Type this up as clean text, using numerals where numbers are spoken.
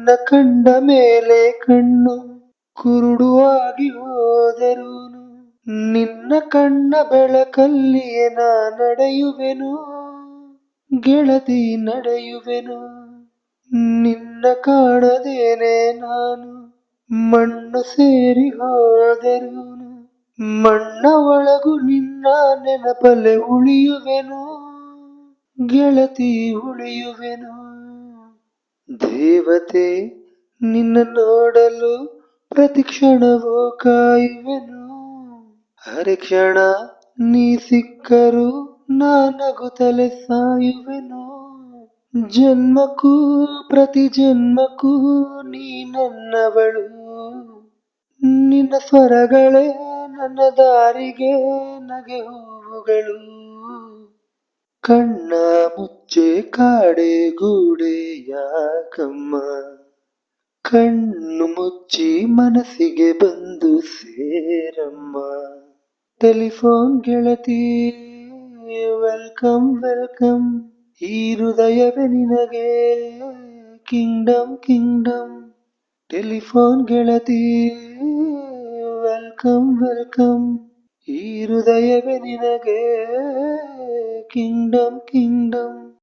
ನಿನ್ನ ಕಂಡ ಮೇಲೆ ಕಣ್ಣು ಕುರುಡುವಾಗಿ ಹೋದರೂನು ನಿನ್ನ ಕಣ್ಣ ಬೆಳಕಲ್ಲಿಯೇ ನಾ ನಡೆಯುವೆನು ಗೆಳತಿ ನಡೆಯುವೆನು. ನಿನ್ನ ಕಾಣದೇನೆ ನಾನು ಮಣ್ಣು ಸೇರಿ ಹೋದರೂನು ಮಣ್ಣ ಒಳಗು ನಿನ್ನ ನೆನಪಲೆ ಉಳಿಯುವೆನು ಗೆಳತಿ ಉಳಿಯುವೆನು. ದೇವತೆ ನಿನ್ನ ನೋಡಲು ಪ್ರತಿ ಕ್ಷಣವೂ ಕಾಯುವೆನು. ಹರಿಕ್ಷಣ ನೀ ಸಿಕ್ಕರು ನಗುತ್ತಲೇ ಸಾಯುವೆನು. ಜನ್ಮಕ್ಕೂ ಪ್ರತಿ ಜನ್ಮಕ್ಕೂ ನೀ ನನ್ನವಳು. ನಿನ್ನ ಸ್ವರಗಳೇ ನನ್ನ ದಾರಿಗೆ ನಗೆ ಹೂವುಗಳು. ಕಣ್ಣ ಮುಚ್ಚೆ ಕಾಡೆ ಗೂಡೆ ಯಾಕಮ್ಮ ಕಣ್ಣು ಮುಚ್ಚಿ ಮನಸ್ಸಿಗೆ ಬಂದು ಸೇರಮ್ಮ. ಟೆಲಿಫೋನ್ ಗೆಳತಿ ವೆಲ್ಕಮ್ ವೆಲ್ಕಮ್ ಈ ಹೃದಯವೇ ನಿನಗೆ ಕಿಂಗ್ಡಮ್ ಕಿಂಗ್ಡಮ್. ಟೆಲಿಫೋನ್ ಗೆಳತಿ ವೆಲ್ಕಮ್ ವೆಲ್ಕಮ್ ಈ ಹೃದಯವೇ ನಿನಗೆ ಕಿಂಗ್ಡಮ್ ಕಿಂಗ್ಡಮ್.